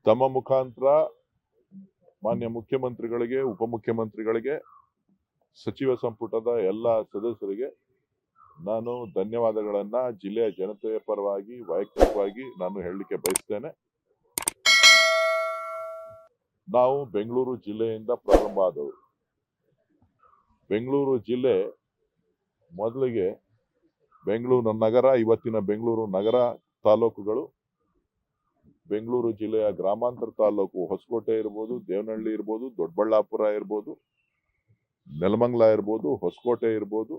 ತಮ್ಮ ಮುಖಾಂತರ ಮಾನ್ಯ ಮುಖ್ಯಮಂತ್ರಿಗಳಿಗೆ, ಉಪಮುಖ್ಯಮಂತ್ರಿಗಳಿಗೆ, ಸಚಿವ ಸಂಪುಟದ ಎಲ್ಲ ಸದಸ್ಯರಿಗೆ ನಾನು ಧನ್ಯವಾದಗಳನ್ನ ಜಿಲ್ಲೆಯ ಜನತೆಯ ಪರವಾಗಿ ವೈಯಕ್ತಿಕವಾಗಿ ನಾನು ಹೇಳಲಿಕ್ಕೆ ಬಯಸ್ತೇನೆ. ನಾವು ಬೆಂಗಳೂರು ಜಿಲ್ಲೆಯಿಂದ ಪ್ರಾರಂಭ ಆದವರು. ಬೆಂಗಳೂರು ಜಿಲ್ಲೆ ಮೊದಲಿಗೆ ಬೆಂಗಳೂರು ನಗರ, ಇವತ್ತಿನ ಬೆಂಗಳೂರು ನಗರ ತಾಲೂಕುಗಳು, ಬೆಂಗಳೂರು ಜಿಲ್ಲೆಯ ಗ್ರಾಮಾಂತರ ತಾಲೂಕು ಹೊಸಕೋಟೆ ಇರ್ಬೋದು, ದೇವನಹಳ್ಳಿ ಇರ್ಬೋದು, ದೊಡ್ಡಬಳ್ಳಾಪುರ ಇರ್ಬೋದು, ನೆಲಮಂಗಲ ಇರ್ಬೋದು, ಹೊಸಕೋಟೆ ಇರ್ಬೋದು,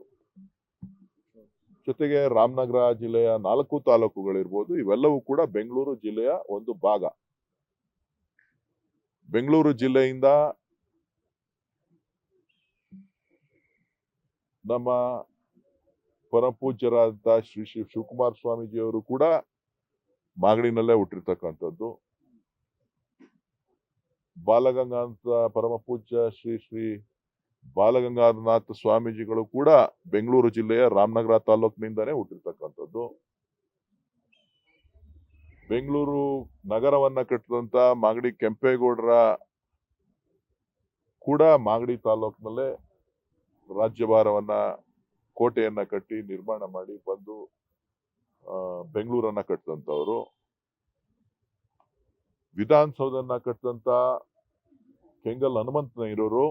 ಜೊತೆಗೆ ರಾಮನಗರ ಜಿಲ್ಲೆಯ 4 ತಾಲೂಕುಗಳಿರ್ಬೋದು. ಇವೆಲ್ಲವೂ ಕೂಡ ಬೆಂಗಳೂರು ಜಿಲ್ಲೆಯ ಒಂದು ಭಾಗ. ಬೆಂಗಳೂರು ಜಿಲ್ಲೆಯಿಂದ ನಮ್ಮ ಪರಮಪೂಜ್ಯರಾದ ಶ್ರೀ ಶಿವಕುಮಾರ ಸ್ವಾಮೀಜಿಯವರು ಕೂಡ ಮಾಗಡಿನಲ್ಲೇ ಹುಟ್ಟಿರ್ತಕ್ಕಂಥದ್ದು. ಬಾಲಗಂಗಾಧರ ಪರಮಪೂಜ್ಯ ಶ್ರೀ ಬಾಲಗಂಗಾಧರನಾಥ ಸ್ವಾಮೀಜಿಗಳು ಕೂಡ ಬೆಂಗಳೂರು ಜಿಲ್ಲೆಯ ರಾಮನಗರ ತಾಲೂಕಿನಿಂದನೇ ಹುಟ್ಟಿರ್ತಕ್ಕಂಥದ್ದು. ಬೆಂಗಳೂರು ನಗರವನ್ನ ಕಟ್ಟಿದಂತ ಮಾಗಡಿ ಕೆಂಪೇಗೌಡರ ಕೂಡ ಮಾಗಡಿ ತಾಲೂಕಿನಲ್ಲೇ ರಾಜ್ಯಭಾರವನ್ನ, ಕೋಟೆಯನ್ನ ಕಟ್ಟಿ ನಿರ್ಮಾಣ ಮಾಡಿ ಬಂದು ಬೆಂಗಳೂರನ್ನ ಕಟ್ಟಿದಂಥವ್ರು. ವಿಧಾನಸೌಧನ್ನ ಕಟ್ಟಿದಂತ ಕೆಂಗಲ್ ಹನುಮಂತಯ್ಯನವರು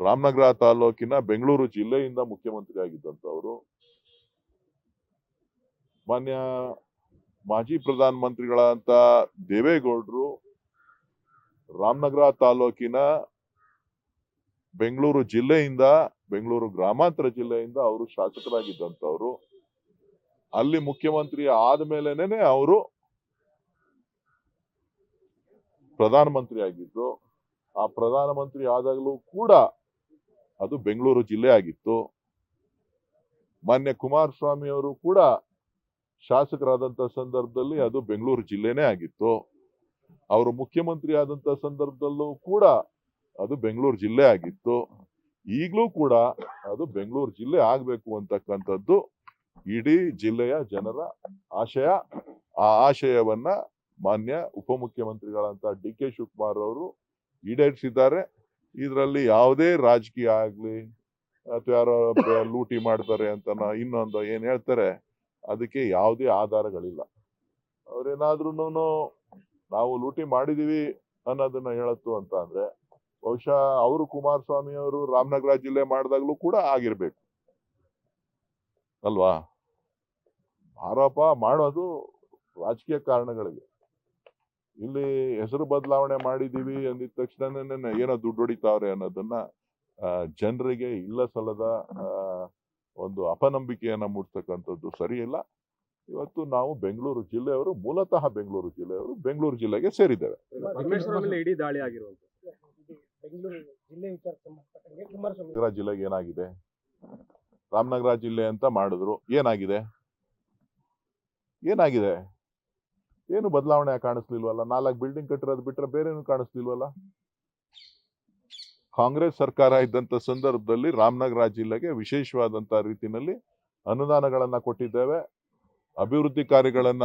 ರಾಮನಗರ ತಾಲೂಕಿನ ಬೆಂಗಳೂರು ಜಿಲ್ಲೆಯಿಂದ ಮುಖ್ಯಮಂತ್ರಿ ಆಗಿದ್ದಂಥವ್ರು. ಮಾನ್ಯ ಮಾಜಿ ಪ್ರಧಾನ ಮಂತ್ರಿಗಳಂತ ದೇವೇಗೌಡರು ರಾಮನಗರ ತಾಲೂಕಿನ ಬೆಂಗಳೂರು ಜಿಲ್ಲೆಯಿಂದ, ಬೆಂಗಳೂರು ಗ್ರಾಮಾಂತರ ಜಿಲ್ಲೆಯಿಂದ ಅವರು ಶಾಸಕರಾಗಿದ್ದಂಥವ್ರು. ಅಲ್ಲಿ ಮುಖ್ಯಮಂತ್ರಿ ಆದ್ಮೇಲೆನೆ ಅವರು ಪ್ರಧಾನಮಂತ್ರಿ ಆಗಿದ್ರು. ಆ ಪ್ರಧಾನಮಂತ್ರಿ ಆದಾಗಲೂ ಕೂಡ ಅದು ಬೆಂಗಳೂರು ಜಿಲ್ಲೆ ಆಗಿತ್ತು. ಮಾನ್ಯ ಕುಮಾರಸ್ವಾಮಿ ಅವರು ಕೂಡ ಶಾಸಕರಾದಂತ ಸಂದರ್ಭದಲ್ಲಿ ಅದು ಬೆಂಗಳೂರು ಜಿಲ್ಲೆನೇ ಆಗಿತ್ತು. ಅವರು ಮುಖ್ಯಮಂತ್ರಿ ಆದಂತ ಸಂದರ್ಭದಲ್ಲೂ ಕೂಡ ಅದು ಬೆಂಗಳೂರು ಜಿಲ್ಲೆ ಆಗಿತ್ತು. ಈಗಲೂ ಕೂಡ ಅದು ಬೆಂಗಳೂರು ಜಿಲ್ಲೆ ಆಗ್ಬೇಕು ಅಂತಕ್ಕಂಥದ್ದು ಇಡೀ ಜಿಲ್ಲೆಯ ಜನರ ಆಶಯ. ಆ ಆಶಯವನ್ನ ಮಾನ್ಯ ಉಪಮುಖ್ಯಮಂತ್ರಿಗಳಂತ DK ಶಿವಕುಮಾರ್ ಅವರು ಈಡೇರಿಸಿದ್ದಾರೆ. ಇದರಲ್ಲಿ ಯಾವುದೇ ರಾಜಕೀಯ ಆಗ್ಲಿ ಅಥವಾ ಯಾರೋ ಲೂಟಿ ಮಾಡ್ತಾರೆ ಅಂತ ಇನ್ನೊಂದು ಏನ್ ಹೇಳ್ತಾರೆ, ಅದಕ್ಕೆ ಯಾವುದೇ ಆಧಾರಗಳಿಲ್ಲ. ಅವ್ರೇನಾದ್ರೂ ನಾವು ಲೂಟಿ ಮಾಡಿದೀವಿ ಅನ್ನೋದನ್ನ ಹೇಳತ್ತು ಅಂತ ಅಂದ್ರೆ ಬಹುಶಃ ಅವರು ಕುಮಾರಸ್ವಾಮಿ ಅವರು ರಾಮನಗರ ಜಿಲ್ಲೆ ಮಾಡಿದಾಗ್ಲೂ ಕೂಡ ಆಗಿರ್ಬೇಕು ಅಲ್ವಾ? ಆರೋಪ ಮಾಡೋದು ರಾಜಕೀಯ ಕಾರಣಗಳಿಗೆ. ಇಲ್ಲಿ ಹೆಸರು ಬದಲಾವಣೆ ಮಾಡಿದೀವಿ ಅಂದಿದ ತಕ್ಷಣ ಏನೋ ದುಡ್ಡು ಹೊಡಿತಾವ್ರೆ ಅನ್ನೋದನ್ನ ಜನರಿಗೆ ಇಲ್ಲ ಸಲ್ಲದ ಒಂದು ಅಪನಂಬಿಕೆಯನ್ನ ಮೂಡ್ತಕ್ಕಂಥದ್ದು ಸರಿಯಿಲ್ಲ. ಇವತ್ತು ನಾವು ಬೆಂಗಳೂರು ಜಿಲ್ಲೆಯವರು, ಮೂಲತಃ ಬೆಂಗಳೂರು ಜಿಲ್ಲೆಯವರು, ಬೆಂಗಳೂರು ಜಿಲ್ಲೆಗೆ ಸೇರಿದ್ದೇವೆ. ರಾಮನಗರ ಜಿಲ್ಲೆಗೆ ಏನಾಗಿದೆ? ರಾಮನಗರ ಜಿಲ್ಲೆ ಅಂತ ಮಾಡಿದ್ರು, ಏನಾಗಿದೆ? ಏನು ಬದಲಾವಣೆ ಕಾಣಿಸ್ಲಿಲ್ವಲ್ಲ? 4 ಬಿಲ್ಡಿಂಗ್ ಕಟ್ಟಿರೋದು ಬಿಟ್ರೆ ಬೇರೆ ಏನು ಕಾಣಿಸ್ಲಿಲ್ವಲ್ಲ? ಕಾಂಗ್ರೆಸ್ ಸರ್ಕಾರ ಇದ್ದಂತ ಸಂದರ್ಭದಲ್ಲಿ ರಾಮನಗರ ಜಿಲ್ಲೆಗೆ ವಿಶೇಷವಾದಂತ ರೀತಿಯಲ್ಲಿ ಅನುದಾನಗಳನ್ನ ಕೊಟ್ಟಿದ್ದೇವೆ, ಅಭಿವೃದ್ಧಿ ಕಾರ್ಯಗಳನ್ನ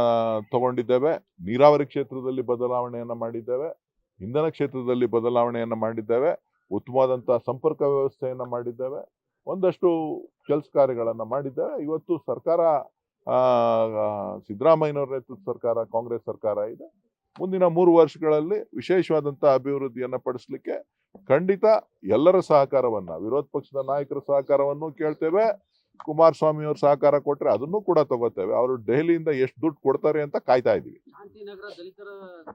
ತಗೊಂಡಿದ್ದೇವೆ, ನೀರಾವರಿ ಕ್ಷೇತ್ರದಲ್ಲಿ ಬದಲಾವಣೆಯನ್ನ ಮಾಡಿದ್ದೇವೆ, ಇಂಧನ ಕ್ಷೇತ್ರದಲ್ಲಿ ಬದಲಾವಣೆಯನ್ನ ಮಾಡಿದ್ದೇವೆ, ಉತ್ತಮವಾದಂತ ಸಂಪರ್ಕ ವ್ಯವಸ್ಥೆಯನ್ನ ಮಾಡಿದ್ದೇವೆ, ಒಂದಷ್ಟು ಕೆಲಸ ಕಾರ್ಯಗಳನ್ನ ಮಾಡಿದ್ದೇವೆ. ಇವತ್ತು ಸರ್ಕಾರ ಸಿದ್ದರಾಮಯ್ಯನವರ ನೇತೃತ್ವದ ಸರ್ಕಾರ, ಕಾಂಗ್ರೆಸ್ ಸರ್ಕಾರ ಇದೆ. ಮುಂದಿನ 3 ವರ್ಷಗಳಲ್ಲಿ ವಿಶೇಷವಾದಂತ ಅಭಿವೃದ್ಧಿಯನ್ನ ಪಡಿಸ್ಲಿಕ್ಕೆ ಖಂಡಿತ ಎಲ್ಲರ ಸಹಕಾರವನ್ನ, ವಿರೋಧ ಪಕ್ಷದ ನಾಯಕರ ಸಹಕಾರವನ್ನು ಕೇಳ್ತೇವೆ. ಕುಮಾರಸ್ವಾಮಿ ಅವರು ಸಹಕಾರ ಕೊಟ್ರೆ ಅದನ್ನು ಕೂಡ ತಗೋತೇವೆ. ಅವರು ದೆಹಲಿಯಿಂದ ಎಷ್ಟು ದುಡ್ಡು ಕೊಡ್ತಾರೆ ಅಂತ ಕಾಯ್ತಾ ಇದೀವಿ. ಶಾಂತಿನಗರ ದಲಿತರ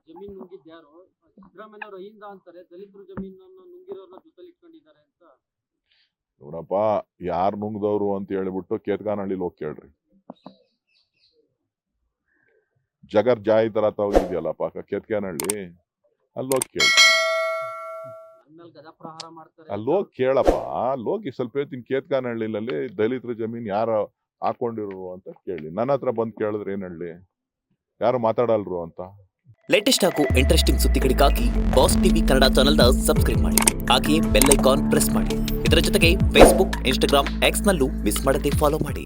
ಜಮೀನು ನುಂಗಿದ್ಯಾರು? ಸಿದ್ದರಾಮಯ್ಯನವರು ಅಹಿಂದ ಅಂತಾರೆ, ದಲಿತರ ಜಮೀನನ್ನು ನುಂಗಿರೋರನ್ನ ಜೊತೆಲಿ ಇಟ್ಕೊಂಡಿದ್ದಾರೆ ಅಂತ. ನೋಡಪ್ಪ, ಯಾರು ನುಂಗ್ದವ್ರು ಅಂತ ಹೇಳ್ಬಿಟ್ಟು ಕೇತ್ಗಾನಹಳ್ಳಿಲಿ ಹೋಗಿ ಕೇಳ್ರಿ. ಜಗರ್ ಜಾಯಿ ತರ ತಗೋಗಿದ್ಯಲ್ಲಪ್ಪ ಕೇತ್ಗಾನಹಳ್ಳಿ, ಅಲ್ಲೋಗಿ ಕೇಳಿ. ಅಲ್ಲೋಗಿ ಕೇಳಪ್ಪ, ಅಲ್ಲೋಗಿ ಸ್ವಲ್ಪ ಹೇಳ್ತೀನಿ. ಕೇತ್ಗಾನಹಳ್ಳಿನಲ್ಲಿ ದಲಿತರ ಜಮೀನ್ ಯಾರು ಹಾಕೊಂಡಿರು ಅಂತ ಕೇಳಿ. ನನ್ನ ಹತ್ರ ಬಂದು ಕೇಳಿದ್ರೆ ಏನ್ ಹೇಳಿ? ಯಾರು ಮಾತಾಡಲ್ರು ಅಂತ. ಲೇಟೆಸ್ಟ್ ಹಾಗೂ ಇಂಟ್ರೆಸ್ಟಿಂಗ್ ಸುದ್ದಿಗಳಿಗಾಗಿ ಬಾಸ್ ಟಿವಿ ಕನ್ನಡ ಚಾನೆಲ್ನ ಸಬ್ಸ್ಕ್ರೈಬ್ ಮಾಡಿ. ಹಾಗೆಯೇ ಬೆಲ್ ಐಕಾನ್ ಪ್ರೆಸ್ ಮಾಡಿ. ಇದರ ಜೊತೆಗೆ ಫೇಸ್ಬುಕ್, ಇನ್ಸ್ಟಾಗ್ರಾಮ್, ಎಕ್ಸ್ ನಲ್ಲೂ ಮಿಸ್ ಮಾಡದೆ ಫಾಲೋ ಮಾಡಿ.